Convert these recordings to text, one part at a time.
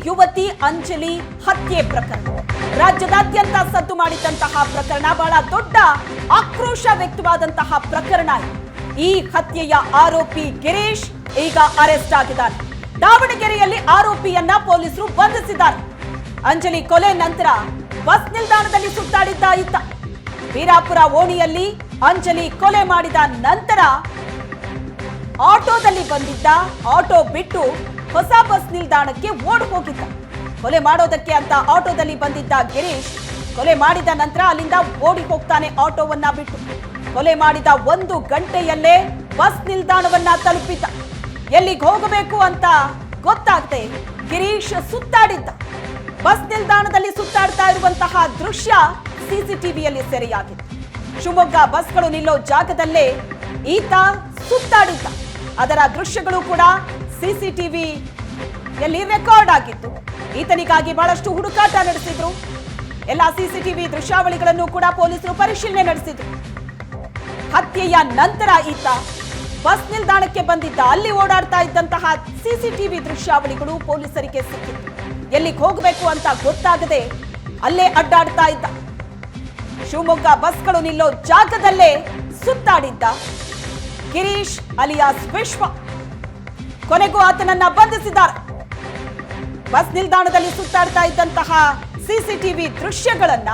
ಯುವತಿ ಅಂಜಲಿ ಹತ್ಯೆ ಪ್ರಕರಣ ರಾಜ್ಯದಾದ್ಯಂತ ಸದ್ದು ಮಾಡಿದಂತಹ ಪ್ರಕರಣ, ಬಹಳ ದೊಡ್ಡ ಆಕ್ರೋಶ ವ್ಯಕ್ತವಾದಂತಹ ಪ್ರಕರಣ. ಈ ಹತ್ಯೆಯ ಆರೋಪಿ ಗಿರೀಶ್ ಈಗ ಅರೆಸ್ಟ್ ಆಗಿದ್ದಾರೆ. ದಾವಣಗೆರೆಯಲ್ಲಿ ಆರೋಪಿಯನ್ನ ಪೊಲೀಸರು ಬಂಧಿಸಿದ್ದಾರೆ. ಅಂಜಲಿ ಕೊಲೆ ನಂತರ ಬಸ್ ನಿಲ್ದಾಣದಲ್ಲಿ ಸುತ್ತಾಡಿದ್ದ ಈತ ವೀರಾಪುರ ಓಣಿಯಲ್ಲಿ ಅಂಜಲಿ ಕೊಲೆ ಮಾಡಿದ ನಂತರ ಆಟೋದಲ್ಲಿ ಬಂದಿದ್ದ, ಆಟೋ ಬಿಟ್ಟು ಹೊಸ ಬಸ್ ನಿಲ್ದಾಣಕ್ಕೆ ಓಡಿ ಹೋಗಿದ್ದ. ಕೊಲೆ ಮಾಡೋದಕ್ಕೆ ಅಂತ ಆಟೋದಲ್ಲಿ ಬಂದಿದ್ದ ಗಿರೀಶ್ ಕೊಲೆ ಮಾಡಿದ ನಂತರ ಅಲ್ಲಿಂದ ಓಡಿ ಹೋಗ್ತಾನೆ ಆಟೋವನ್ನ ಬಿಟ್ಟು. ಕೊಲೆ ಮಾಡಿದ 1 ಗಂಟೆಯಲ್ಲೇ ಬಸ್ ನಿಲ್ದಾಣವನ್ನ ತಲುಪಿದ್ದ. ಎಲ್ಲಿಗೆ ಹೋಗಬೇಕು ಅಂತ ಗೊತ್ತಾಗದೆ ಗಿರೀಶ್ ಸುತ್ತಾಡಿದ್ದ. ಬಸ್ ನಿಲ್ದಾಣದಲ್ಲಿ ಸುತ್ತಾಡ್ತಾ ಇರುವಂತಹ ದೃಶ್ಯ ಸಿಸಿಟಿವಿಯಲ್ಲಿ ಸೆರೆಯಾಗಿತ್ತು. ಶಿವಮೊಗ್ಗ ಬಸ್ಗಳು ನಿಲ್ಲೋ ಜಾಗದಲ್ಲೇ ಈತ ಸುತ್ತಾಡಿದ್ದ. ಅದರ ದೃಶ್ಯಗಳು ಕೂಡ ಸಿಸಿಟಿವಿಯಲ್ಲಿ ರೆಕಾರ್ಡ್ ಆಗಿತ್ತು. ಈತನಿಗಾಗಿ ಬಹಳಷ್ಟು ಹುಡುಕಾಟ ನಡೆಸಿದ್ರು. ಎಲ್ಲ ಸಿಸಿಟಿವಿ ದೃಶ್ಯಾವಳಿಗಳನ್ನು ಕೂಡ ಪೊಲೀಸರು ಪರಿಶೀಲನೆ ನಡೆಸಿದ್ರು. ಹತ್ಯೆಯ ನಂತರ ಈತ ಬಸ್ ನಿಲ್ದಾಣಕ್ಕೆ ಬಂದಿದ್ದ. ಅಲ್ಲಿ ಓಡಾಡ್ತಾ ಇದ್ದಂತಹ ಸಿಸಿಟಿವಿ ದೃಶ್ಯಾವಳಿಗಳು ಪೊಲೀಸರಿಗೆ ಸಿಕ್ಕಿತ್ತು. ಎಲ್ಲಿಗೆ ಹೋಗಬೇಕು ಅಂತ ಗೊತ್ತಾಗದೆ ಅಲ್ಲೇ ಅಡ್ಡಾಡ್ತಾ ಇದ್ದ. ಶಿವಮೊಗ್ಗ ಬಸ್ಗಳು ನಿಲ್ಲೋ ಜಾಗದಲ್ಲೇ ಸುತ್ತಾಡಿದ್ದ ಗಿರೀಶ್ ಅಲಿಯಾಸ್ ವಿಶ್ವ. ಕೊನೆಗೂ ಆತನನ್ನ ಬಂಧಿಸಿದ್ದಾರೆ. ಬಸ್ ನಿಲ್ದಾಣದಲ್ಲಿ ಸುತ್ತಾಡ್ತಾ ಇದ್ದಂತಹ ಸಿಸಿಟಿವಿ ದೃಶ್ಯಗಳನ್ನ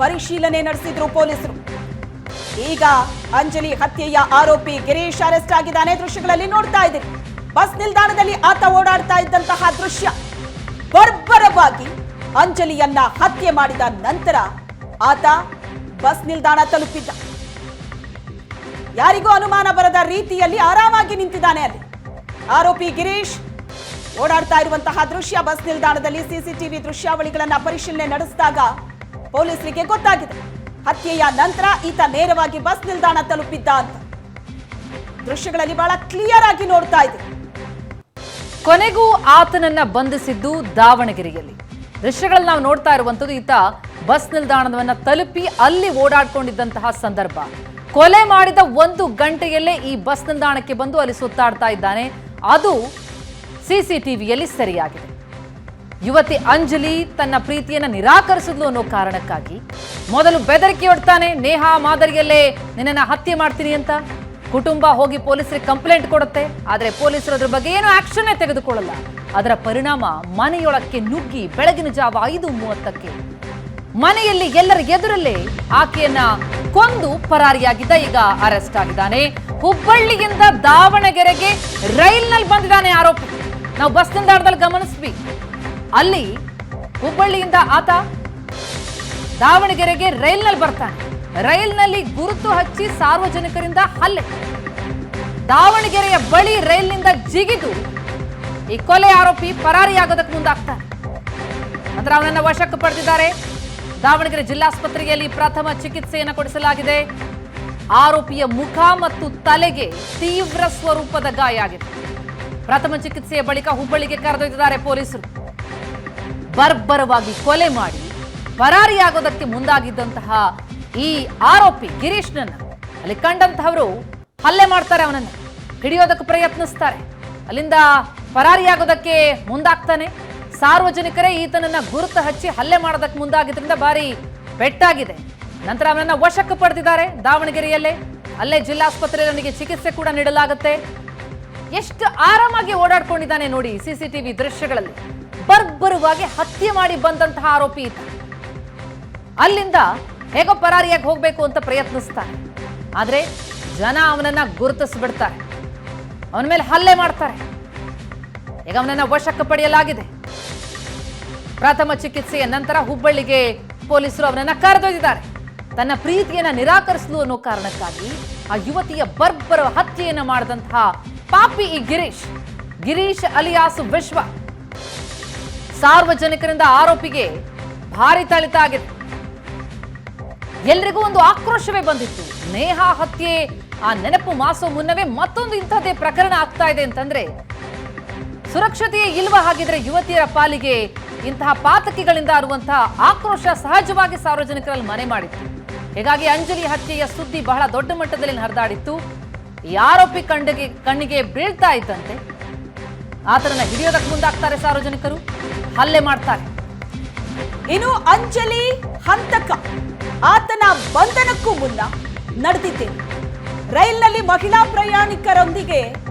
ಪರಿಶೀಲನೆ ನಡೆಸಿದ್ರು ಪೊಲೀಸರು. ಈಗ ಅಂಜಲಿ ಹತ್ಯೆಯ ಆರೋಪಿ ಗಿರೀಶ್ ಅರೆಸ್ಟ್ ಆಗಿದ್ದಾನೆ. ದೃಶ್ಯಗಳಲ್ಲಿ ನೋಡ್ತಾ ಇದ್ದೀರಿ. ಬಸ್ ನಿಲ್ದಾಣದಲ್ಲಿ ಆತ ಓಡಾಡ್ತಾ ಇದ್ದಂತಹ ದೃಶ್ಯ. ಬರ್ಬರವಾಗಿ ಅಂಜಲಿಯನ್ನ ಹತ್ಯೆ ಮಾಡಿದ ನಂತರ ಆತ ಬಸ್ ನಿಲ್ದಾಣ ತಲುಪಿದ್ದ. ಯಾರಿಗೂ ಅನುಮಾನ ಬರದ ರೀತಿಯಲ್ಲಿ ಆರಾಮಾಗಿ ನಿಂತಿದ್ದಾನೆ ಅಲ್ಲಿ. ಆರೋಪಿ ಗಿರೀಶ್ ಓಡಾಡ್ತಾ ಇರುವಂತಹ ದೃಶ್ಯ ಬಸ್ ನಿಲ್ದಾಣದಲ್ಲಿ ಸಿಸಿಟಿವಿ ದೃಶ್ಯಾವಳಿಗಳನ್ನ ಪರಿಶೀಲನೆ ನಡೆಸಿದಾಗ ಪೊಲೀಸರಿಗೆ ಗೊತ್ತಾಗಿದೆ. ಹತ್ಯೆಯ ನಂತರ ಈತ ನೇರವಾಗಿ ಬಸ್ ನಿಲ್ದಾಣ ತಲುಪಿದ್ದ ಅಂತ ದೃಶ್ಯಗಳಲ್ಲಿ ಬಹಳ ಕ್ಲಿಯರ್ ಆಗಿ ನೋಡ್ತಾ ಇದೆ. ಕೊನೆಗೂ ಆತನನ್ನ ಬಂಧಿಸಿದ್ದು ದಾವಣಗೆರೆಯಲ್ಲಿ. ದೃಶ್ಯಗಳಲ್ಲಿ ನಾವು ನೋಡ್ತಾ ಇರುವಂತದ್ದು ಈತ ಬಸ್ ನಿಲ್ದಾಣವನ್ನ ತಲುಪಿ ಅಲ್ಲಿ ಓಡಾಡ್ಕೊಂಡಿದ್ದಂತಹ ಸಂದರ್ಭ. ಕೊಲೆ ಮಾಡಿದ 1 ಗಂಟೆಯಲ್ಲೇ ಈ ಬಸ್ ನಿಲ್ದಾಣಕ್ಕೆ ಬಂದು ಅಲ್ಲಿ ಸುತ್ತಾಡ್ತಾ ಇದ್ದಾನೆ. ಅದು ಸಿಸಿಟಿವಿಯಲ್ಲಿ ಸೆರೆಯಾಗಿದೆ. ಯುವತಿ ಅಂಜಲಿ ತನ್ನ ಪ್ರೀತಿಯನ್ನ ನಿರಾಕರಿಸಿದ್ಲು ಅನ್ನೋ ಕಾರಣಕ್ಕಾಗಿ ಮೊದಲು ಬೆದರಿಕೆ ಒಡ್ತಾನೆ. ನೇಹಾ ಮಾದರಿಯಲ್ಲೇ ನಿನ್ನನ್ನ ಹತ್ಯೆ ಮಾಡ್ತೀನಿ ಅಂತ ಕುಟುಂಬ ಹೋಗಿ ಪೊಲೀಸರಿಗೆ ಕಂಪ್ಲೇಂಟ್ ಕೊಡುತ್ತೆ. ಆದರೆ ಪೊಲೀಸರು ಅದ್ರ ಬಗ್ಗೆ ಏನೂ ಆಕ್ಷನ್ ತೆಗೆದುಕೊಳ್ಳಲ್ಲ. ಅದರ ಪರಿಣಾಮ ಮನೆಯೊಳಕ್ಕೆ ನುಗ್ಗಿ ಬೆಳಗಿನ ಜಾವ 5:30ಕ್ಕೆ ಮನೆಯಲ್ಲಿ ಎಲ್ಲರ ಎದುರಲ್ಲೇ ಆಕೆಯನ್ನ ಕೊಂದು ಪರಾರಿಯಾಗಿದ್ದ. ಈಗ ಅರೆಸ್ಟ್ ಆಗಿದ್ದಾನೆ. ಹುಬ್ಬಳ್ಳಿಯಿಂದ ದಾವಣಗೆರೆಗೆ ರೈಲ್ನಲ್ಲಿ ಬಂದಿದ್ದಾನೆ ಆರೋಪಿ. ನಾವು ಬಸ್ ನಿಲ್ದಾಣದಲ್ಲಿ ಗಮನಿಸ್ವಿ. ಅಲ್ಲಿ ಹುಬ್ಬಳ್ಳಿಯಿಂದ ಆತ ದಾವಣಗೆರೆಗೆ ರೈಲ್ನಲ್ಲಿ ಬರ್ತಾನೆ. ರೈಲ್ನಲ್ಲಿ ಗುರುತು ಹಚ್ಚಿ ಸಾರ್ವಜನಿಕರಿಂದ ಹಲ್ಲೆ. ದಾವಣಗೆರೆಯ ಬಳಿ ರೈಲ್ನಿಂದ ಜಿಗಿದು ಈ ಕೊಲೆ ಆರೋಪಿ ಪರಾರಿಯಾಗೋದಕ್ಕೆ ಮುಂದಾಗ್ತಾನೆ. ನಂತರ ಅವನನ್ನ ವಶಕ್ಕೆ ಪಡೆದಿದ್ದಾರೆ. ದಾವಣಗೆರೆ ಜಿಲ್ಲಾಸ್ಪತ್ರೆಯಲ್ಲಿ ಪ್ರಥಮ ಚಿಕಿತ್ಸೆಯನ್ನು ಕೊಡಿಸಲಾಗಿದೆ. ಆರೋಪಿಯ ಮುಖ ಮತ್ತು ತಲೆಗೆ ತೀವ್ರ ಸ್ವರೂಪದ ಗಾಯ ಆಗಿದೆ. ಪ್ರಥಮ ಚಿಕಿತ್ಸೆಯ ಬಳಿಕ ಹುಬ್ಬಳ್ಳಿಗೆ ಕರೆದೊಯ್ದಿದ್ದಾರೆ ಪೊಲೀಸರು. ಬರ್ಬರವಾಗಿ ಕೊಲೆ ಮಾಡಿ ಪರಾರಿಯಾಗೋದಕ್ಕೆ ಮುಂದಾಗಿದ್ದಂತಹ ಈ ಆರೋಪಿ ಗಿರೀಶ್ನನ್ನ ಅಲ್ಲಿ ಕಂಡಂತಹವರು ಹಲ್ಲೆ ಮಾಡ್ತಾರೆ. ಅವನನ್ನ ಹಿಡಿಯೋದಕ್ಕೆ ಪ್ರಯತ್ನಿಸ್ತಾರೆ. ಅಲ್ಲಿಂದ ಪರಾರಿಯಾಗೋದಕ್ಕೆ ಮುಂದಾಗ್ತಾನೆ. ಸಾರ್ವಜನಿಕರೇ ಈತನನ್ನ ಗುರುತು ಹಚ್ಚಿ ಹಲ್ಲೆ ಮಾಡೋದಕ್ಕೆ ಮುಂದಾಗಿದ್ರಿಂದ ಭಾರಿ ಪೆಟ್ಟಾಗಿದೆ. ನಂತರ ಅವನನ್ನ ವಶಕ್ಕೆ ಪಡೆದಿದ್ದಾರೆ ದಾವಣಗೆರೆಯಲ್ಲೇ. ಅಲ್ಲೇ ಜಿಲ್ಲಾಸ್ಪತ್ರೆಯಲ್ಲಿ ಅವನಿಗೆ ಚಿಕಿತ್ಸೆ ಕೂಡ ನೀಡಲಾಗುತ್ತೆ. ಎಷ್ಟು ಆರಾಮಾಗಿ ಓಡಾಡ್ಕೊಂಡಿದ್ದಾನೆ ನೋಡಿ ಸಿಸಿಟಿವಿ ದೃಶ್ಯಗಳಲ್ಲಿ. ಬರ್ಬರವಾಗಿ ಹತ್ಯೆ ಮಾಡಿ ಬಂದಂತಹ ಆರೋಪಿ ಈತ. ಅಲ್ಲಿಂದ ಹೇಗೋ ಪರಾರಿಯಾಗಿ ಹೋಗ್ಬೇಕು ಅಂತ ಪ್ರಯತ್ನಿಸ್ತಾನೆ. ಆದ್ರೆ ಜನ ಅವನನ್ನ ಗುರುತಿಸ್ಬಿಡ್ತಾರೆ. ಅವನ ಮೇಲೆ ಹಲ್ಲೆ ಮಾಡ್ತಾರೆ. ಈಗ ಅವನನ್ನ ವಶಕ್ಕೆ ಪಡೆಯಲಾಗಿದೆ. ಪ್ರಥಮ ಚಿಕಿತ್ಸೆಯ ನಂತರ ಹುಬ್ಬಳ್ಳಿಗೆ ಪೊಲೀಸರು ಅವನನ್ನ ಕರೆದೊಯ್ದಿದ್ದಾರೆ. ತನ್ನ ಪ್ರೀತಿಯನ್ನ ನಿರಾಕರಿಸಲು ಅನ್ನೋ ಕಾರಣಕ್ಕಾಗಿ ಆ ಯುವತಿಯ ಬರ್ಬರ ಹತ್ಯೆಯನ್ನ ಮಾಡಿದಂತಹ ಪಾಪಿ ಈ ಗಿರೀಶ್ ಅಲಿಯಾಸ್ ವಿಶ್ವ. ಸಾರ್ವಜನಿಕರಿಂದ ಆರೋಪಿಗೆ ಭಾರಿ ಥಳಿತ ಆಗಿದೆ. ಎಲ್ರಿಗೂ ಒಂದು ಆಕ್ರೋಶವೇ ಬಂದಿತ್ತು. ನೇಹಾ ಹತ್ಯೆ ಆ ನೆನಪು ಮಾಸೋ ಮುನ್ನವೇ ಮತ್ತೊಂದು ಇಂಥದ್ದೇ ಪ್ರಕರಣ ಆಗ್ತಾ ಇದೆ ಅಂತಂದ್ರೆ ಸುರಕ್ಷತೆಯೇ ಇಲ್ವಾ? ಹಾಗಿದ್ರೆ ಯುವತಿಯರ ಪಾಲಿಗೆ ಇಂತಹ ಪಾತಕಿಗಳಿಂದ ಇರುವಂತಹ ಆಕ್ರೋಶ ಸಹಜವಾಗಿ ಸಾರ್ವಜನಿಕರಲ್ಲಿ ಮನೆ ಮಾಡಿತ್ತು. ಹೀಗಾಗಿ ಅಂಜಲಿ ಹತ್ಯೆಯ ಸುದ್ದಿ ಬಹಳ ದೊಡ್ಡ ಮಟ್ಟದಲ್ಲಿ ಹರಿದಾಡಿತ್ತು. ಈ ಆರೋಪಿ ಕಣ್ಣಿಗೆ ಬೀಳ್ತಾ ಇದ್ದಂತೆ ಆತನನ್ನ ಹಿಡಿಯೋದಕ್ಕೆ ಮುಂದಾಗ್ತಾರೆ ಸಾರ್ವಜನಿಕರು, ಹಲ್ಲೆ ಮಾಡ್ತಾರೆ. ಇನ್ನು ಅಂಜಲಿ ಹಂತಕ ಆತನ ಬಂಧನಕ್ಕೂ ಮುನ್ನ ನಡೆದಿದ್ದೇನೆ. ರೈಲ್ನಲ್ಲಿ ಮಹಿಳಾ ಪ್ರಯಾಣಿಕರೊಂದಿಗೆ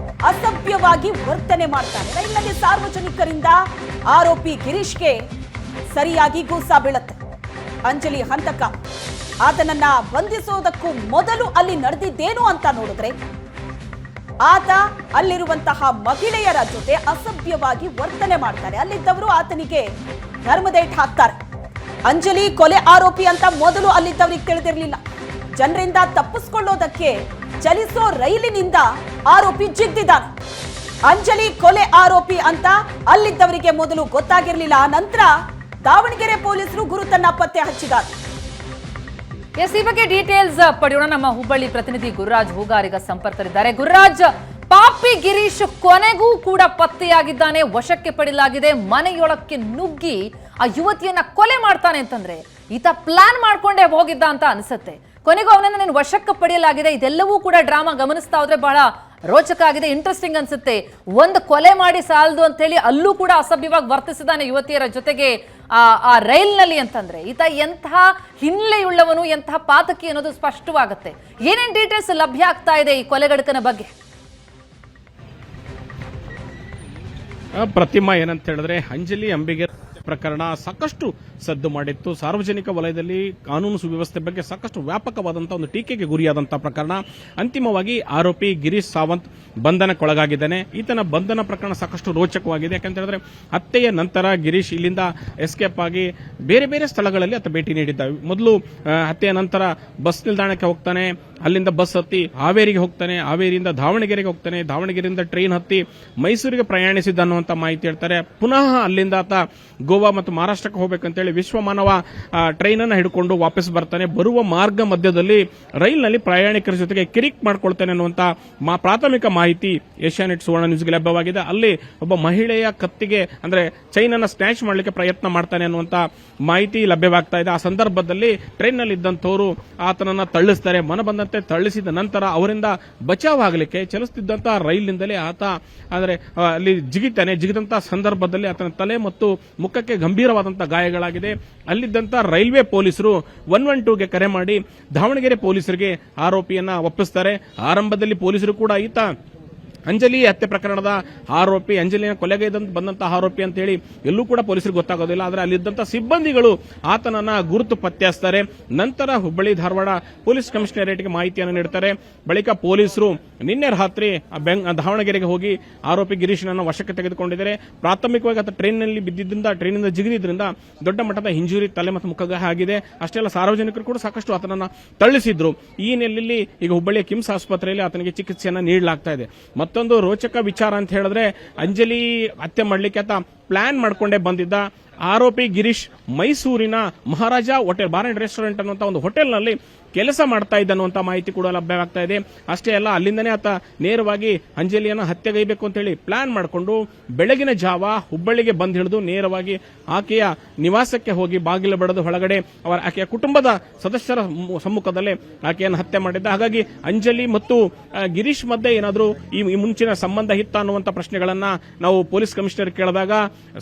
ಅಸಭ್ಯವಾಗಿ ವರ್ತನೆ ಮಾಡ್ತಾರೆ. ರೈಲ್ನಲ್ಲಿ ಸಾರ್ವಜನಿಕರಿಂದ ಆರೋಪಿ ಗಿರೀಶ್ಗೆ ಸರಿಯಾಗಿ ಗೂಸಾ ಬೀಳುತ್ತೆ. ಅಂಜಲಿ ಹಂತಕ ಆತನನ್ನ ಬಂಧಿಸೋದಕ್ಕೂ ಮೊದಲು ಅಲ್ಲಿ ನಡೆದಿದ್ದೇನು ಅಂತ ನೋಡಿದ್ರೆ ಆತ ಅಲ್ಲಿರುವಂತಹ ಮಹಿಳೆಯರ ಜೊತೆ ಅಸಭ್ಯವಾಗಿ ವರ್ತನೆ ಮಾಡ್ತಾರೆ. ಅಲ್ಲಿದ್ದವರು ಆತನಿಗೆ ಧರ್ಮದೇಟ್ ಹಾಕ್ತಾರೆ. ಅಂಜಲಿ ಕೊಲೆ ಆರೋಪಿ ಅಂತ ಮೊದಲು ಅಲ್ಲಿದ್ದವರಿಗೆ ತಿಳಿದಿರಲಿಲ್ಲ. ಜನರಿಂದ ತಪ್ಪಿಸ್ಕೊಳ್ಳೋದಕ್ಕೆ ಚಲಿಸೋ ರೈಲಿನಿಂದ ಆರೋಪಿ ಜಿದ್ದಿದ್ದಾನೆ. ಅಂಜಲಿ ಕೊಲೆ ಆರೋಪಿ ಅಂತ ಅಲ್ಲಿದ್ದವರಿಗೆ ಮೊದಲು ಗೊತ್ತಾಗಿರಲಿಲ್ಲ. ನಂತರ ದಾವಣಗೆರೆ ಪೊಲೀಸರು ಗುರುತನ್ನ ಪತ್ತೆ ಹಚ್ಚಿದ್ದಾರೆ. ಎಸ್, ಈ ಬಗ್ಗೆ ಡೀಟೇಲ್ಸ್ ಪಡೆಯೋಣ. ನಮ್ಮ ಹುಬ್ಬಳ್ಳಿ ಪ್ರತಿನಿಧಿ ಗುರುರಾಜ್ ಹೂಗಾರಿಗ ಸಂಪರ್ಕದಲ್ಲಿದ್ದಾರೆ. ಗುರುರಾಜ್, ಪಾಪಿ ಗಿರೀಶ್ ಕೊನೆಗೂ ಕೂಡ ಪತ್ತೆಯಾಗಿದ್ದಾನೆ, ವಶಕ್ಕೆ ಪಡೆಯಲಾಗಿದೆ. ಮನೆಯೊಳಕ್ಕೆ ನುಗ್ಗಿ ಆ ಯುವತಿಯನ್ನ ಕೊಲೆ ಮಾಡ್ತಾನೆ ಅಂತಂದ್ರೆ ಈತ ಪ್ಲಾನ್ ಮಾಡ್ಕೊಂಡೇ ಹೋಗಿದ್ದ ಅಂತ ಅನ್ಸುತ್ತೆ. ಕೊನೆಗೂ ಅವನನ್ನ ವಶಕ್ಕೆ ಪಡೆಯಲಾಗಿದೆ. ಇದೆಲ್ಲವೂ ಕೂಡ ಡ್ರಾಮಾ ಗಮನಿಸ್ತಾ ಹೋದ್ರೆ ಬಹಳ ರೋಚಕ ಆಗಿದೆ, ಇಂಟ್ರೆಸ್ಟಿಂಗ್ ಅನ್ಸುತ್ತೆ. ಒಂದು ಕೊಲೆ ಮಾಡಿ ಸಾಲದು ಅಂತ ಹೇಳಿ ಅಲ್ಲೂ ಕೂಡ ಅಸಭ್ಯವಾಗಿ ವರ್ತಿಸಿದಾನೆ ಯುವತಿಯರ ಜೊತೆಗೆ ಆ ರೈಲ್ನಲ್ಲಿ ಅಂತಂದ್ರೆ ಈತ ಎಂತಹ ಹಿನ್ನೆಲೆಯುಳ್ಳವನು, ಎಂತಹ ಪಾತಕಿ ಅನ್ನೋದು ಸ್ಪಷ್ಟವಾಗುತ್ತೆ. ಏನೇನ್ ಡೀಟೇಲ್ಸ್ ಲಭ್ಯ ಆಗ್ತಾ ಇದೆ ಈ ಕೊಲೆಗಡಕನ ಬಗ್ಗೆ? ಪ್ರತಿಮಾ, ಏನಂತ ಹೇಳಿದ್ರೆ ಅಂಜಲಿ ಅಂಬಿಗರ್ ಪ್ರಕರಣ ಸಾಕಷ್ಟು ಸದ್ದು ಮಾಡಿತ್ತು. ಸಾರ್ವಜನಿಕ ವಲಯದಲ್ಲಿ ಕಾನೂನು ಸುವ್ಯವಸ್ಥೆ ಬಗ್ಗೆ ಸಾಕಷ್ಟು ವ್ಯಾಪಕವಾದಂತಹ ಒಂದು ಟೀಕೆಗೆ ಗುರಿಯಾದಂತಹ ಪ್ರಕರಣ. ಅಂತಿಮವಾಗಿ ಆರೋಪಿ ಗಿರೀಶ್ ಸಾವಂತ್ ಬಂಧನಕ್ಕೊಳಗಾಗಿದ್ದಾನೆ. ಈತನ ಬಂಧನ ಪ್ರಕರಣ ಸಾಕಷ್ಟು ರೋಚಕವಾಗಿದೆ. ಯಾಕಂತ ಹೇಳಿದ್ರೆ ಹತ್ಯೆಯ ನಂತರ ಗಿರೀಶ್ ಇಲ್ಲಿಂದ ಎಸ್ಕೇಪ್ ಆಗಿ ಬೇರೆ ಬೇರೆ ಸ್ಥಳಗಳಲ್ಲಿ ಆತ ಭೇಟಿ ನೀಡಿದ್ದ. ಮೊದಲು ಹತ್ಯೆಯ ನಂತರ ಬಸ್ ನಿಲ್ದಾಣಕ್ಕೆ ಹೋಗ್ತಾನೆ, ಅಲ್ಲಿಂದ ಬಸ್ ಹತ್ತಿ ಹಾವೇರಿಗೆ ಹೋಗ್ತಾನೆ, ಹಾವೇರಿಯಿಂದ ದಾವಣಗೆರೆಗೆ ಹೋಗ್ತಾನೆ, ದಾವಣಗೆರೆಯಿಂದ ಟ್ರೈನ್ ಹತ್ತಿ ಮೈಸೂರಿಗೆ ಪ್ರಯಾಣಿಸಿದ್ದ ಅನ್ನುವಂತ ಮಾಹಿತಿ ಹೇಳ್ತಾರೆ. ಪುನಃ ಅಲ್ಲಿಂದ ಆತ ಗೋವಾ ಮತ್ತು ಮಹಾರಾಷ್ಟ್ರಕ್ಕೆ ಹೋಗ್ಬೇಕಂತೇಳಿ ವಿಶ್ವಮಾನವ ಟ್ರೈನ್ ಅನ್ನು ಹಿಡ್ಕೊಂಡು ವಾಪಸ್ ಬರ್ತಾನೆ. ಬರುವ ಮಾರ್ಗ ಮಧ್ಯದಲ್ಲಿ ರೈಲ್ನಲ್ಲಿ ಪ್ರಯಾಣಿಕರ ಜೊತೆಗೆ ಕಿರಿಕ್ ಮಾಡ್ಕೊಳ್ತಾನೆ ಅನ್ನುವಂತ ಪ್ರಾಥಮಿಕ ಮಾಹಿತಿ ಏಷ್ಯಾನೆಟ್ ಸುವರ್ಣ ನ್ಯೂಸ್ಗೆ ಲಭ್ಯವಾಗಿದೆ. ಅಲ್ಲಿ ಒಬ್ಬ ಮಹಿಳೆಯ ಕತ್ತಿಗೆ ಅಂದ್ರೆ ಚೈನ್ ಅನ್ನ ಸ್ನ್ಯಾಚ್ ಮಾಡಲಿಕ್ಕೆ ಪ್ರಯತ್ನ ಮಾಡ್ತಾನೆ ಅನ್ನುವಂತ ಮಾಹಿತಿ ಲಭ್ಯವಾಗ್ತಾ ಇದೆ. ಆ ಸಂದರ್ಭದಲ್ಲಿ ಟ್ರೈನ್ ನಲ್ಲಿ ಇದ್ದಂಥವರು ಆತನನ್ನ ತಳ್ಳಿಸ್ತಾರೆ. ಮನ ಬಂದಂತೆ ತಳ್ಳಿಸಿದ ನಂತರ ಅವರಿಂದ ಬಚಾವ್ ಆಗಲಿಕ್ಕೆ ಚಲಿಸುತ್ತಿದ್ದಂತಹ ರೈಲ್ನಿಂದಲೇ ಆತ ಅಂದ್ರೆ ಅಲ್ಲಿ ಜಿಗಿದಂತಹ ಸಂದರ್ಭದಲ್ಲಿ ಆತನ ತಲೆ ಮತ್ತು ಮುಖಕ್ಕೆ ಗಂಭೀರವಾದಂತಹ ಗಾಯಗಳಾಗಿದೆ. ಅಲ್ಲಿದ್ದಂತ ರೈಲ್ವೆ ಪೊಲೀಸರು 112ಗೆ ಕರೆ ಮಾಡಿ ದಾವಣಗೆರೆ ಪೊಲೀಸರಿಗೆ ಆರೋಪಿಯನ್ನ ಒಪ್ಪಿಸ್ತಾರೆ. ಆರಂಭದಲ್ಲಿ ಪೊಲೀಸರು ಕೂಡ ಈತ ಅಂಜಲಿ ಹತ್ಯೆ ಪ್ರಕರಣದ ಆರೋಪಿ, ಅಂಜಲಿನ ಕೊಲೆಗೈದಂತ ಬಂದಂತಹ ಆರೋಪಿ ಅಂತ ಹೇಳಿ ಎಲ್ಲೂ ಕೂಡ ಪೊಲೀಸರಿಗೆ ಗೊತ್ತಾಗೋದಿಲ್ಲ. ಆದರೆ ಅಲ್ಲಿದ್ದಂತಹ ಸಿಬ್ಬಂದಿಗಳು ಆತನನ್ನ ಗುರುತು ಪತ್ತೆ ಹಚ್ತಾರೆ. ನಂತರ ಹುಬ್ಬಳ್ಳಿ ಧಾರವಾಡ ಪೊಲೀಸ್ ಕಮಿಷನರೇಟ್ಗೆ ಮಾಹಿತಿಯನ್ನು ನೀಡುತ್ತಾರೆ. ಬಳಿಕ ಪೊಲೀಸರು ನಿನ್ನೆ ರಾತ್ರಿ ದಾವಣಗೆರೆಗೆ ಹೋಗಿ ಆರೋಪಿ ಗಿರೀಶ್ನನ್ನು ವಶಕ್ಕೆ ತೆಗೆದುಕೊಂಡಿದ್ದಾರೆ. ಪ್ರಾಥಮಿಕವಾಗಿ ಆತ ಟ್ರೈನ್ನಲ್ಲಿ ಬಿದ್ದಿದ್ದರಿಂದ, ಟ್ರೈನಿಂದ ಜಿಗಿದಿದ್ದರಿಂದ ದೊಡ್ಡ ಮಟ್ಟದ ಇಂಜುರಿ, ತಲೆ ಮತ್ತು ಮುಖಗಾಯ ಆಗಿದೆ. ಅಷ್ಟೇ ಅಲ್ಲ, ಸಾರ್ವಜನಿಕರು ಕೂಡ ಸಾಕಷ್ಟು ಆತನನ್ನ ತಳ್ಳಿಸಿದ್ರು. ಈ ಹಿನ್ನೆಲೆಯಲ್ಲಿ ಈಗ ಹುಬ್ಬಳ್ಳಿಯ ಕಿಮ್ಸ್ ಆಸ್ಪತ್ರೆಯಲ್ಲಿ ಆತನಿಗೆ ಚಿಕಿತ್ಸೆಯನ್ನು ನೀಡಲಾಗ್ತಾ ಇದೆ. ಮತ್ತೊಂದು ರೋಚಕ ವಿಚಾರ ಅಂತ ಹೇಳಿದ್ರೆ ಅಂಜಲಿ ಹತ್ಯೆ ಮಾಡಲಿಕ್ಕೆ ಆತ ಪ್ಲಾನ್ ಮಾಡ್ಕೊಂಡೇ ಬಂದಿದ್ದ. ಆರೋಪಿ ಗಿರೀಶ್ ಮೈಸೂರಿನ ಮಹಾರಾಜ ಹೋಟೆಲ್ ಬಾರ್ ಅಂಡ್ ರೆಸ್ಟೋರೆಂಟ್ ಅನ್ನುವಂತ ಒಂದು ಹೋಟೆಲ್ನಲ್ಲಿ ಕೆಲಸ ಮಾಡ್ತಾ ಇದ್ದ ಅನ್ನುವಂತ ಮಾಹಿತಿ ಕೂಡ ಲಭ್ಯವಾಗ್ತಾ ಇದೆ. ಅಷ್ಟೇ ಅಲ್ಲ, ಅಲ್ಲಿಂದನೇ ಆತ ನೇರವಾಗಿ ಅಂಜಲಿಯನ್ನ ಹತ್ಯೆಗೈಬೇಕು ಅಂತ ಹೇಳಿ ಪ್ಲಾನ್ ಮಾಡಿಕೊಂಡು ಬೆಳಗಿನ ಜಾವ ಹುಬ್ಬಳ್ಳಿಗೆ ಬಂದು ಹಿಡಿದು ನೇರವಾಗಿ ಆಕೆಯ ನಿವಾಸಕ್ಕೆ ಹೋಗಿ ಬಾಗಿಲು ಬಡಿದು ಒಳಗಡೆ ಆಕೆಯ ಕುಟುಂಬದ ಸದಸ್ಯರ ಸಮ್ಮುಖದಲ್ಲೇ ಆಕೆಯನ್ನು ಹತ್ಯೆ ಮಾಡಿದ್ದ. ಹಾಗಾಗಿ ಅಂಜಲಿ ಮತ್ತು ಗಿರೀಶ್ ಮಧ್ಯೆ ಏನಾದರೂ ಈ ಮುಂಚಿನ ಸಂಬಂಧ ಇತ್ತ ಅನ್ನುವಂಥ ಪ್ರಶ್ನೆಗಳನ್ನ ನಾವು ಪೊಲೀಸ್ ಕಮಿಷನರ್ ಕೇಳಿದಾಗ,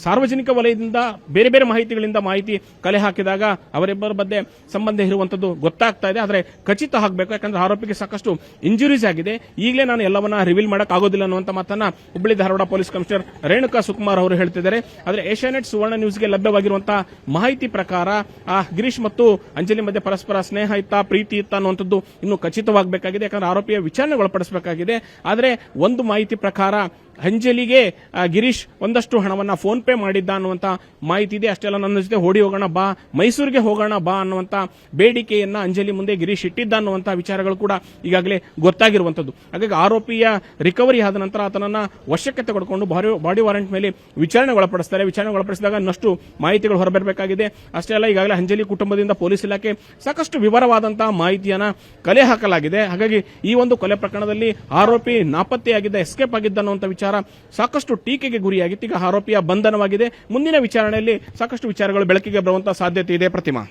ಸಾರ್ವಜನಿಕ ವಲಯದಿಂದ ಬೇರೆ ಬೇರೆ ಮಾಹಿತಿಗಳಿಂದ ಮಾಹಿತಿ ಕಲೆ ಹಾಕಿದಾಗ ಅವರಿಬ್ಬರ ಮಧ್ಯೆ ಸಂಬಂಧ ಇರುವಂತದ್ದು ಗೊತ್ತಾಗ್ತಾ ಇದೆ. ಆದರೆ ಖಚಿತ ಆಗಬೇಕು, ಯಾಕಂದ್ರೆ ಆರೋಪಿಗೆ ಸಾಕಷ್ಟು ಇಂಜುರೀಸ್ ಆಗಿದೆ. ಈಗಲೇ ನಾನು ಎಲ್ಲವನ್ನ ರಿವೀಲ್ ಮಾಡಕ್ ಆಗೋದಿಲ್ಲ ಅನ್ನುವಂತ ಮಾತನ್ನ ಹುಬ್ಬಳ್ಳಿ ಧಾರವಾಡ ಪೊಲೀಸ್ ಕಮಿಷನರ್ ರೇಣುಕಾ ಸುಕುಮಾರ್ ಅವರು ಹೇಳ್ತಿದ್ದಾರೆ. ಆದರೆ ಏಷ್ಯಾನೆಟ್ ಸುವರ್ಣ ನ್ಯೂಸ್ಗೆ ಲಭ್ಯವಾಗಿರುವಂತಹ ಮಾಹಿತಿ ಪ್ರಕಾರ ಗಿರೀಶ್ ಮತ್ತು ಅಂಜಲಿ ಮಧ್ಯೆ ಪರಸ್ಪರ ಸ್ನೇಹ ಇತ್ತ, ಪ್ರೀತಿ ಇತ್ತ ಅನ್ನುವಂಥದ್ದು ಇನ್ನೂ ಖಚಿತವಾಗಬೇಕಾಗಿದೆ. ಯಾಕಂದ್ರೆ ಆರೋಪಿಯ ವಿಚಾರಣೆ ಒಳಪಡಿಸಬೇಕಾಗಿದೆ. ಆದರೆ ಒಂದು ಮಾಹಿತಿ ಪ್ರಕಾರ ಅಂಜಲಿಗೆ ಗಿರೀಶ್ ಒಂದಷ್ಟು ಹಣವನ್ನ ಫೋನ್ ಪೇ ಮಾಡಿದ್ದ ಅನ್ನುವಂತ ಮಾಹಿತಿ ಇದೆ. ಅಷ್ಟೆಲ್ಲ ನನ್ನ ಜೊತೆ ಓಡಿ ಹೋಗೋಣ ಬಾ, ಮೈಸೂರಿಗೆ ಹೋಗೋಣ ಬಾ ಅನ್ನುವಂತ ಬೇಡಿಕೆಯನ್ನ ಅಂಜಲಿ ಮುಂದೆ ಗಿರೀಶ್ ಇಟ್ಟಿದ್ದ ಅನ್ನುವಂತ ವಿಚಾರಗಳು ಕೂಡ ಈಗಾಗಲೇ ಗೊತ್ತಾಗಿರುವಂತದ್ದು. ಹಾಗಾಗಿ ಆರೋಪಿಯ ರಿಕವರಿ ಆದ ನಂತರ ಆತನನ್ನ ವಶಕ್ಕೆ ತೆಗೆದುಕೊಂಡು ಬಾಡಿ ವಾರೆಂಟ್ ಮೇಲೆ ವಿಚಾರಣೆ ಒಳಪಡಿಸ್ತಾರೆ. ವಿಚಾರಣೆ ಒಳಪಡಿಸಿದಾಗ ಇನ್ನಷ್ಟು ಮಾಹಿತಿಗಳು ಹೊರಬರಬೇಕಾಗಿದೆ. ಅಷ್ಟೇ ಅಲ್ಲ, ಈಗಾಗಲೇ ಅಂಜಲಿ ಕುಟುಂಬದಿಂದ ಪೊಲೀಸ್ ಇಲಾಖೆ ಸಾಕಷ್ಟು ವಿವರವಾದಂತಹ ಮಾಹಿತಿಯನ್ನ ಕಲೆ ಹಾಕಲಾಗಿದೆ. ಹಾಗಾಗಿ ಈ ಒಂದು ಕೊಲೆ ಪ್ರಕರಣದಲ್ಲಿ ಆರೋಪಿ ನಾಪತ್ತೆಯಾಗಿದ್ದ, ಎಸ್ಕೇಪ್ ಆಗಿದ್ದ ಅನ್ನುವಂಥ ವಿಚಾರ ಸಾಕಷ್ಟು ಟೀಕೆಗೆ ಗುರಿಯಾಗಿತ್ತು. ಈಗ ಆರೋಪಿಯ ಬಂಧನವಾಗಿದೆ. ಮುಂದಿನ ವಿಚಾರಣೆಯಲ್ಲಿ ಸಾಕಷ್ಟು ವಿಚಾರಗಳು ಬೆಳಕಿಗೆ ಬರುವಂತಹ ಸಾಧ್ಯತೆ ಇದೆ. ಪ್ರತಿಮಾ,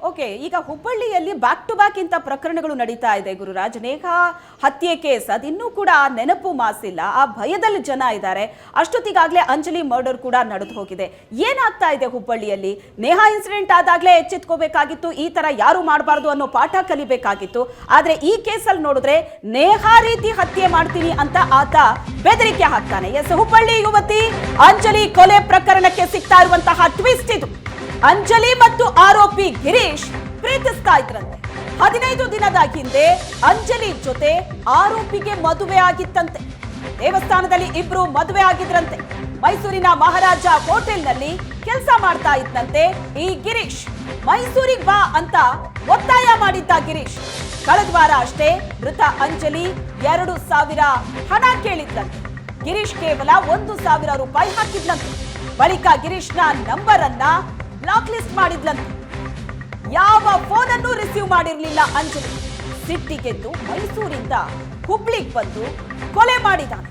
ಓಕೆ, ಈಗ ಹುಬ್ಬಳ್ಳಿಯಲ್ಲಿ ಬ್ಯಾಕ್ ಟು ಬ್ಯಾಕ್ ಇಂತ ಪ್ರಕರಣಗಳು ನಡೀತಾ ಇದೆ ಗುರುರಾಜ್. ನೇಹಾ ಹತ್ಯೆ ಕೇಸ್ ಅದಿನ್ನೂ ಕೂಡ ನೆನಪು ಮಾಸಿಲ್ಲ, ಆ ಭಯದಲ್ಲಿ ಜನ ಇದ್ದಾರೆ. ಅಷ್ಟೊತ್ತಿಗಾಗ್ಲೇ ಅಂಜಲಿ ಮರ್ಡರ್ ಕೂಡ ನಡೆದು ಹೋಗಿದೆ. ಏನಾಗ್ತಾ ಇದೆ ಹುಬ್ಬಳ್ಳಿಯಲ್ಲಿ? ನೇಹಾ ಇನ್ಸಿಡೆಂಟ್ ಆದಾಗ್ಲೇ ಎಚ್ಚೆತ್ಕೋಬೇಕಾಗಿತ್ತು, ಈ ತರ ಯಾರು ಮಾಡಬಾರ್ದು ಅನ್ನೋ ಪಾಠ ಕಲಿಬೇಕಾಗಿತ್ತು. ಆದ್ರೆ ಈ ಕೇಸಲ್ಲಿ ನೋಡಿದ್ರೆ ನೇಹಾ ರೀತಿ ಹತ್ಯೆ ಮಾಡ್ತೀನಿ ಅಂತ ಆತ ಬೆದರಿಕೆ ಹಾಕ್ತಾನೆ. ಎಸ್, ಹುಬ್ಬಳ್ಳಿ ಯುವತಿ ಅಂಜಲಿ ಕೊಲೆ ಪ್ರಕರಣಕ್ಕೆ ಸಿಗ್ತಾ ಇರುವಂತಹ ಟ್ವಿಸ್ಟ್ ಇದು. ಅಂಜಲಿ ಮತ್ತು ಆರೋಪಿ ಗಿರೀಶ್ ಪ್ರೀತಿಸ್ತಾ ಇದ್ರಂತೆ. 15 ದಿನದ ಹಿಂದೆ ಅಂಜಲಿ ಜೊತೆ ಆರೋಪಿಗೆ ಮದುವೆ ಆಗಿತ್ತಂತೆ. ದೇವಸ್ಥಾನದಲ್ಲಿ ಇಬ್ರು ಮದುವೆ ಆಗಿದ್ರಂತೆ. ಮೈಸೂರಿನ ಮಹಾರಾಜ ಹೋಟೆಲ್ನಲ್ಲಿ ಕೆಲಸ ಮಾಡ್ತಾ ಇದ್ದಂತೆ ಈ ಗಿರೀಶ್. ಮೈಸೂರಿಗೆ ಬಾ ಅಂತ ಒತ್ತಾಯ ಮಾಡಿದ್ದ ಗಿರೀಶ್. ಕಳೆದ ವಾರ ಅಷ್ಟೇ ಮೃತ ಅಂಜಲಿ 2,000 ಹಣ ಕೇಳಿದ್ದಂತೆ. ಗಿರೀಶ್ ಕೇವಲ 1,000 ರೂಪಾಯಿ ಹಾಕಿದ್ನಂತೆ. ಬಳಿಕ ಗಿರೀಶ್ನ ನಂಬರ್ ಅನ್ನ ಬ್ಲಾಕ್ ಲಿಸ್ಟ್ ಮಾಡಿದ್ಲಂತೆ. ಯಾವ ಫೋನ್ ಅನ್ನು ರಿಸೀವ್ ಮಾಡಿರ್ಲಿಲ್ಲ ಅಂಜಲಿ. ಸಿಟ್ಟಿಗೆದ್ದು ಮೈಸೂರಿಂದ ಹುಬ್ಳಿಗೆ ಬಂದು ಕೊಲೆ ಮಾಡಿದ್ದಾನೆ.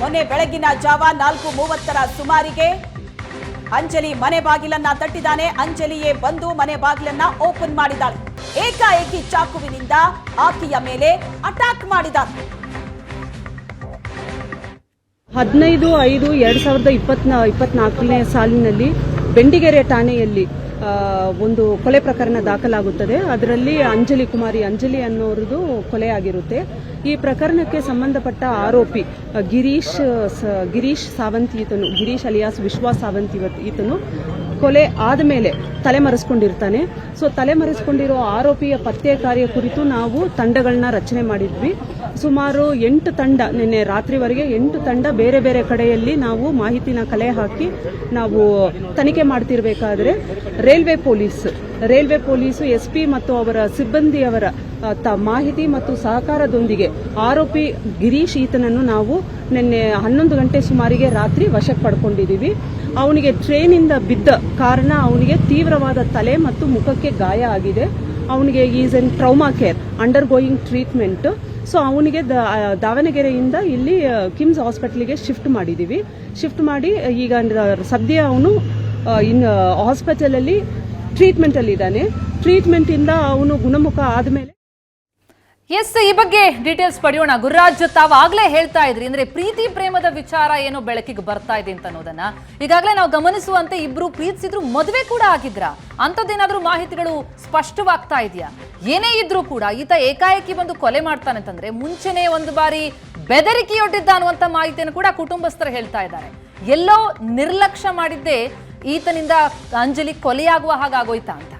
ಮೊನ್ನೆ ಬೆಳಗಿನ ಜಾವ 4:30 ಸುಮಾರಿಗೆ ಅಂಜಲಿ ಮನೆ ಬಾಗಿಲನ್ನ ತಟ್ಟಿದ್ದಾನೆ. ಅಂಜಲಿಯೇ ಬಂದು ಮನೆ ಬಾಗಿಲನ್ನ ಓಪನ್ ಮಾಡಿದ್ದಾಳೆ. ಏಕಾಏಕಿ ಚಾಕುವಿನಿಂದ ಆಕೆಯ ಮೇಲೆ ಅಟ್ಯಾಕ್ ಮಾಡಿದ್ದಾನೆ. 15/5/2024 ಸಾಲಿನಲ್ಲಿ ಬೆಂಡಿಗೆರೆ ಠಾಣೆಯಲ್ಲಿ ಒಂದು ಕೊಲೆ ಪ್ರಕರಣ ದಾಖಲಾಗುತ್ತದೆ. ಅದರಲ್ಲಿ ಅಂಜಲಿ ಅನ್ನೋರದು ಕೊಲೆ ಆಗಿರುತ್ತೆ. ಈ ಪ್ರಕರಣಕ್ಕೆ ಸಂಬಂಧಪಟ್ಟ ಆರೋಪಿ ಗಿರೀಶ್ ಸಾವಂತ್ ಈತನು, ಗಿರೀಶ್ ಅಲಿಯಾಸ್ ವಿಶ್ವಾಸ್ ಸಾವಂತ್ ಈತನು ಕೊಲೆ ಆದಮೇಲೆ ತಲೆಮರೆಸ್ಕೊಂಡಿರ್ತಾನೆ. ಸೊ ತಲೆಮರೆಸ್ಕೊಂಡಿರೋ ಆರೋಪಿಯ ಪತ್ತೆ ಕಾರ್ಯ ಕುರಿತು ನಾವು ತಂಡಗಳನ್ನ ರಚನೆ ಮಾಡಿದ್ವಿ. ಸುಮಾರು 8 ತಂಡ, ನಿನ್ನೆ ರಾತ್ರಿವರೆಗೆ 8 ತಂಡ ಬೇರೆ ಬೇರೆ ಕಡೆಯಲ್ಲಿ ನಾವು ಮಾಹಿತಿನ ಕಲೆ ಹಾಕಿ ನಾವು ತನಿಖೆ ಮಾಡ್ತಿರ್ಬೇಕಾದ್ರೆ ರೈಲ್ವೆ ಪೊಲೀಸು SP ಮತ್ತು ಅವರ ಸಿಬ್ಬಂದಿಯವರ ಮಾಹಿತಿ ಮತ್ತು ಸಹಕಾರದೊಂದಿಗೆ ಆರೋಪಿ ಗಿರೀಶ್ ಈತನನ್ನು ನಾವು ನಿನ್ನೆ 11 ಗಂಟೆ ಸುಮಾರಿಗೆ ರಾತ್ರಿ ವಶಕ್ಕೆ ಪಡ್ಕೊಂಡಿದ್ದೀವಿ. ಅವನಿಗೆ ಟ್ರೈನಿಂದ ಬಿದ್ದ ಕಾರಣ ಅವನಿಗೆ ತೀವ್ರವಾದ ತಲೆ ಮತ್ತು ಮುಖಕ್ಕೆ ಗಾಯ ಆಗಿದೆ. ಅವನಿಗೆ is in trauma care, under going treatment. So ಅವನಿಗೆ ದಾವಣಗೆರೆಯಿಂದ ಇಲ್ಲಿ ಕಿಮ್ಸ್ ಹಾಸ್ಪಿಟಲ್ಗೆ ಶಿಫ್ಟ್ ಮಾಡಿದ್ದೀವಿ. ಶಿಫ್ಟ್ ಮಾಡಿ ಈಗ ಸದ್ಯ ಅವನು ಹಾಸ್ಪಿಟಲ್ ಅಲ್ಲಿ ಟ್ರೀಟ್ಮೆಂಟ್ ಅಲ್ಲಿ ಇದ್ದಾನೆ. ಟ್ರೀಟ್ಮೆಂಟ್ ಇಂದ ಅವನು ಗುಣಮುಖ ಆದ್ಮೇಲೆ ಎಸ್, ಈ ಬಗ್ಗೆ ಡೀಟೇಲ್ಸ್ ಪಡೆಯೋಣ. ಗುರುರಾಜ್, ತಾವಾಗ್ಲೇ ಹೇಳ್ತಾ ಇದ್ರಿ ಅಂದ್ರೆ ಪ್ರೀತಿ ಪ್ರೇಮದ ವಿಚಾರ ಏನೋ ಬೆಳಕಿಗೆ ಬರ್ತಾ ಇದೆ ಅಂತ ಅನ್ನೋದನ್ನ ಈಗಾಗಲೇ ನಾವು ಗಮನಿಸುವಂತೆ ಇಬ್ರು ಪ್ರೀತಿಸಿದ್ರು, ಮದುವೆ ಕೂಡ ಆಗಿದ್ರ ಅಂತದ್ದೇನಾದ್ರೂ ಮಾಹಿತಿಗಳು ಸ್ಪಷ್ಟವಾಗ್ತಾ ಇದೆಯಾ? ಏನೇ ಇದ್ರೂ ಕೂಡ ಈತ ಏಕಾಏಕಿ ಬಂದು ಕೊಲೆ ಮಾಡ್ತಾನೆ ಅಂತಂದ್ರೆ ಮುಂಚೆನೆ ಒಂದು ಬಾರಿ ಬೆದರಿಕೆಯೊಡ್ಡಿದ್ದ ಅನ್ನುವಂತ ಮಾಹಿತಿಯನ್ನು ಕೂಡ ಕುಟುಂಬಸ್ಥರು ಹೇಳ್ತಾ ಇದ್ದಾರೆ. ಎಲ್ಲೋ ನಿರ್ಲಕ್ಷ್ಯ ಮಾಡಿದ್ದೇ ಈತನಿಂದ ಅಂಜಲಿ ಕೊಲೆಯಾಗುವ ಹಾಗಾಗೋಯ್ತಾ ಅಂತ.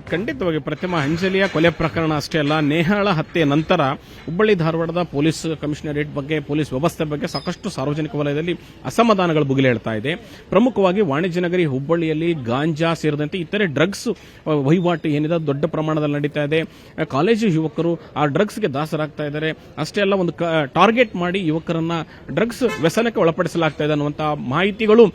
ಖಂಡಿತವಾಗಿ ಪ್ರತಿಮಾ, ಅಂಜಲಿಯ ಕೊಲೆ ಪ್ರಕರಣ ಅಷ್ಟೇ ಅಲ್ಲ, ನೇಹಾಳ ಹತ್ಯೆ ನಂತರ ಹುಬ್ಬಳ್ಳಿ ಧಾರವಾಡದ ಪೊಲೀಸ್ ಕಮಿಷನರೇಟ್ ಬಗ್ಗೆ, ಪೊಲೀಸ್ ವ್ಯವಸ್ಥೆ ಬಗ್ಗೆ ಸಾಕಷ್ಟು ಸಾರ್ವಜನಿಕ ವಲಯದಲ್ಲಿ ಅಸಮಾಧಾನಗಳು ಭುಗಿಲೇಳ್ತಾ ಇದೆ. ಪ್ರಮುಖವಾಗಿ ವಾಣಿಜ್ಯ ನಗರಿ ಹುಬ್ಬಳ್ಳಿಯಲ್ಲಿ ಗಾಂಜಾ ಸೇರಿದಂತೆ ಇತರೆ ಡ್ರಗ್ಸ್ ವಹಿವಾಟು ಏನಿದೆ ದೊಡ್ಡ ಪ್ರಮಾಣದಲ್ಲಿ ನಡೀತಾ ಇದೆ. ಕಾಲೇಜು ಯುವಕರು ಆ ಡ್ರಗ್ಸ್ಗೆ ದಾಸರಾಗ್ತಾ ಇದ್ದಾರೆ. ಅಷ್ಟೇ ಅಲ್ಲ, ಒಂದು ಟಾರ್ಗೆಟ್ ಮಾಡಿ ಯುವಕರನ್ನ ಡ್ರಗ್ಸ್ ವ್ಯಸನಕ್ಕೆ ಒಳಪಡಿಸಲಾಗ್ತಾ ಇದೆ ಅನ್ನುವಂತಹ ಮಾಹಿತಿಗಳು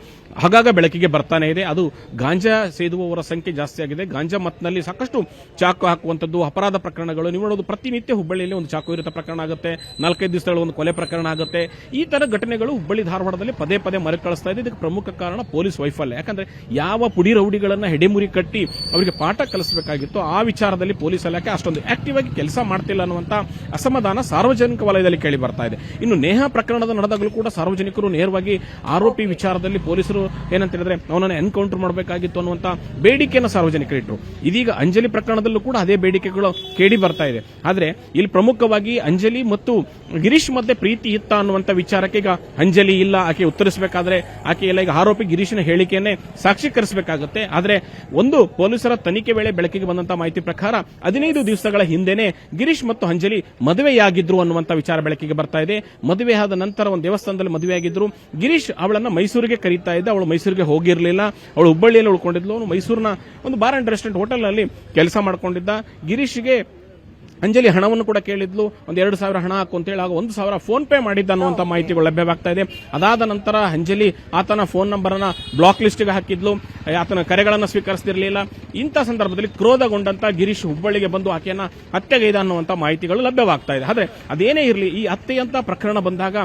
ಆಗಾಗ ಬೆಳಕಿಗೆ ಬರ್ತಾನೆ ಇದೆ. ಅದು ಗಾಂಜಾ ಸೇದುವವರ ಸಂಖ್ಯೆ ಜಾಸ್ತಿ ಆಗಿದೆ. ಗಾಂಜಾ ಮತ್ನಲ್ಲಿ ಸಾಕಷ್ಟು ಚಾಕು ಹಾಕುವಂಥದ್ದು, ಅಪರಾಧ ಪ್ರಕರಣಗಳು ನೀವು ನೋಡೋದು. ಪ್ರತಿನಿತ್ಯ ಹುಬ್ಬಳ್ಳಿಯಲ್ಲಿ ಒಂದು ಚಾಕು ಇರುತ್ತ ಪ್ರಕರಣ ಆಗುತ್ತೆ, 4-5 ದಿವಸಗಳ ಒಂದು ಕೊಲೆ ಪ್ರಕರಣ ಆಗುತ್ತೆ. ಈ ತರ ಘಟನೆಗಳು ಹುಬ್ಬಳ್ಳಿ ಧಾರವಾಡದಲ್ಲಿ ಪದೇ ಪದೇ ಮರುಕಳಿಸ್ತಾ ಇದೆ. ಇದಕ್ಕೆ ಪ್ರಮುಖ ಕಾರಣ ಪೊಲೀಸ್ ವೈಫಲ್ಯ. ಯಾಕಂದ್ರೆ ಯಾವ ಪುಡಿ ರೌಡಿಗಳನ್ನ ಹೆಡೆಮುರಿ ಕಟ್ಟಿ ಅವರಿಗೆ ಪಾಠ ಕಲಿಸಬೇಕಾಗಿತ್ತು, ಆ ವಿಚಾರದಲ್ಲಿ ಪೊಲೀಸ್ ಇಲಾಖೆ ಅಷ್ಟೊಂದು ಆಕ್ಟಿವ್ ಆಗಿ ಕೆಲಸ ಮಾಡ್ತಿಲ್ಲ ಅನ್ನುವಂತ ಅಸಮಾಧಾನ ಸಾರ್ವಜನಿಕ ವಲಯದಲ್ಲಿ ಕೇಳಿ ಬರ್ತಾ ಇದೆ. ಇನ್ನು ನೇಹಾ ಪ್ರಕರಣದ ನಡೆದಾಗಲೂ ಕೂಡ ಸಾರ್ವಜನಿಕರು ನೇರವಾಗಿ ಆರೋಪಿ ವಿಚಾರದಲ್ಲಿ ಪೊಲೀಸರು ಏನಂತ ಹೇಳಿದ್ರೆ ಅವನನ್ನು ಎನ್ಕೌಂಟರ್ ಮಾಡಬೇಕಾಗಿತ್ತು ಅನ್ನುವಂತ ಬೇಡಿಕೆಯನ್ನು ಸಾರ್ವಜನಿಕರಿಟ್ಟರು. ಇದೀಗ ಅಂಜಲಿ ಪ್ರಕರಣದಲ್ಲೂ ಕೂಡ ಅದೇ ಬೇಡಿಕೆಗಳು ಕೇಳಿ ಬರ್ತಾ ಇದೆ. ಆದ್ರೆ ಇಲ್ಲಿ ಪ್ರಮುಖವಾಗಿ ಅಂಜಲಿ ಮತ್ತು ಗಿರೀಶ್ ಮಧ್ಯೆ ಪ್ರೀತಿ ಇತ್ತ ಅನ್ನುವಂತ ವಿಚಾರಕ್ಕೆ ಈಗ ಅಂಜಲಿ ಇಲ್ಲ, ಆಕೆ ಉತ್ತರಿಸಬೇಕಾದ್ರೆ ಆಕೆ ಎಲ್ಲ ಈಗ ಆರೋಪಿ ಗಿರೀಶನ ಹೇಳಿಕೆಯನ್ನೇ ಸಾಕ್ಷೀಕರಿಸಬೇಕಾಗುತ್ತೆ. ಆದ್ರೆ ಒಂದು ಪೊಲೀಸರ ತನಿಖೆ ವೇಳೆ ಬೆಳಕಿಗೆ ಬಂದಂತಹ ಮಾಹಿತಿ ಪ್ರಕಾರ 15 ದಿವಸಗಳ ಹಿಂದೆನೆ ಗಿರೀಶ್ ಮತ್ತು ಅಂಜಲಿ ಮದುವೆಯಾಗಿದ್ರು ಅನ್ನುವಂತ ವಿಚಾರ ಬೆಳಕಿಗೆ ಬರ್ತಾ ಇದೆ. ಮದುವೆಯಾದ ನಂತರ ಒಂದು ದೇವಸ್ಥಾನದಲ್ಲಿ ಮದುವೆಯಾಗಿದ್ರು. ಗಿರೀಶ್ ಅವಳನ್ನ ಮೈಸೂರಿಗೆ ಕರೀತಾ ಇದ್ದ, ಅವಳು ಮೈಸೂರಿಗೆ ಹೋಗಿರಲಿಲ್ಲ, ಅವಳು ಹುಬ್ಬಳ್ಳಿಯಲ್ಲಿ ಉಳ್ಕೊಂಡಿದ್ಲು. ಅವನು ಮೈಸೂರಿನ ಒಂದು ಬಾರ್ ಅಂಡ್ ರೆಸ್ಟೋರೆಂಟ್ ಹೋಟೆಲ್ನಲ್ಲಿ ಕೆಲಸ ಮಾಡ್ಕೊಂಡಿದ್ದ. ಗಿರೀಶ್ಗೆ ಅಂಜಲಿ ಹಣವನ್ನು ಕೂಡ ಕೇಳಿದ್ಲು, ಒಂದು 2,000 ಹಣ ಹಾಕು ಅಂತ ಹೇಳಿ, ಆಗ 1,000 ಫೋನ್ ಪೇ ಮಾಡಿದ್ದ ಅನ್ನುವಂತ ಮಾಹಿತಿಗಳು ಲಭ್ಯವಾಗ್ತಾ ಇದೆ. ಅದಾದ ನಂತರ ಅಂಜಲಿ ಆತನ ಫೋನ್ ನಂಬರ್ ಅನ್ನ ಬ್ಲಾಕ್ ಲಿಸ್ಟ್ ಗೆ ಹಾಕಿದ್ಲು, ಆತನ ಕರೆಗಳನ್ನು ಸ್ವೀಕರಿಸದಿರಲಿಲ್ಲ. ಇಂಥ ಸಂದರ್ಭದಲ್ಲಿ ಕ್ರೋಧಗೊಂಡಂತ ಗಿರೀಶ್ ಹುಬ್ಬಳ್ಳಿಗೆ ಬಂದು ಆಕೆಯನ್ನ ಹತ್ಯೆಗೈದ ಅನ್ನುವಂತ ಮಾಹಿತಿಗಳು ಲಭ್ಯವಾಗ್ತಾ ಇದೆ. ಆದ್ರೆ ಅದೇನೇ ಇರಲಿ, ಈ ಹತ್ಯೆಯಂತ ಪ್ರಕರಣ ಬಂದಾಗ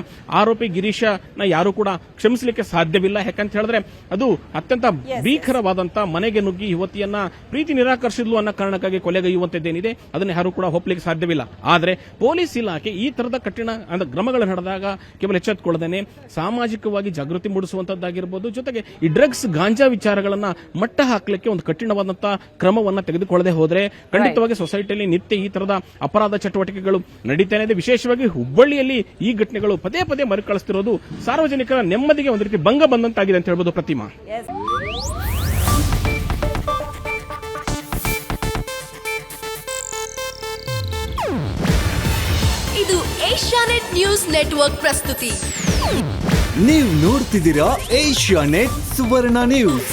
ಆರೋಪಿ ಗಿರೀಶನ ಯಾರು ಕೂಡ ಕ್ಷಮಿಸಲಿಕ್ಕೆ ಸಾಧ್ಯವಿಲ್ಲ. ಯಾಕಂತ ಹೇಳಿದ್ರೆ ಅದು ಅತ್ಯಂತ ಭೀಕರವಾದಂತ ಮನೆಗೆ ನುಗ್ಗಿ ಯುವತಿಯನ್ನ ಪ್ರೀತಿ ನಿರಾಕರಿಸಿದ್ಲು ಅನ್ನೋ ಕಾರಣಕ್ಕಾಗಿ ಕೊಲೆಗೈಯುವಂತದ್ದೇನಿದೆ ಅದನ್ನ ಯಾರು ಕೂಡ ಒಪ್ಪಲಿಕ್ಕೆ ಸಾಧ್ಯವಿಲ್ಲ. ಆದ್ರೆ ಪೊಲೀಸ್ ಇಲಾಖೆ ಈ ತರದ ಕಠಿಣ ಕ್ರಮಗಳು ನಡೆದಾಗ ಕೇವಲ ಎಚ್ಚೆತ್ತುಕೊಳ್ಳದೇನೆ ಸಾಮಾಜಿಕವಾಗಿ ಜಾಗೃತಿ ಮೂಡಿಸುವಂತದ್ದಾಗಿರ್ಬೋದು, ಜೊತೆಗೆ ಈ ಡ್ರಗ್ಸ್ ಗಾಂಜಾ ವಿಚಾರಗಳನ್ನ ಮಟ್ಟ ಹಾಕಲಿಕ್ಕೆ ಒಂದು ಕಠಿಣವಾದಂತಹ ಕ್ರಮವನ್ನ ತೆಗೆದುಕೊಳ್ಳದೆ ಹೋದ್ರೆ ಖಂಡಿತವಾಗಿ ಸೊಸೈಟಿಯಲ್ಲಿ ನಿತ್ಯ ಈ ತರದ ಅಪರಾಧ ಚಟುವಟಿಕೆಗಳು ನಡೀತಾನೆ ಇದೆ. ವಿಶೇಷವಾಗಿ ಹುಬ್ಬಳ್ಳಿಯಲ್ಲಿ ಈ ಘಟನೆಗಳು ಪದೇ ಪದೇ ಮರುಕಳಿಸ್ತಿರೋದು ಸಾರ್ವಜನಿಕರ ನೆಮ್ಮದಿಗೆ ಒಂದು ರೀತಿ ಭಂಗ ಬಂದಂತಾಗಿದೆ ಅಂತ ಹೇಳ್ಬೋದು. ಪ್ರತಿಮಾ, ಇದು ಏಷ್ಯಾನೆಟ್ ನ್ಯೂಸ್ ನೆಟ್ವರ್ಕ್ ಪ್ರಸ್ತುತಿ. ನೀವು ನೋಡ್ತಿದ್ದೀರಾ ಏಷ್ಯಾನೆಟ್ ಸುವರ್ಣ ನ್ಯೂಸ್.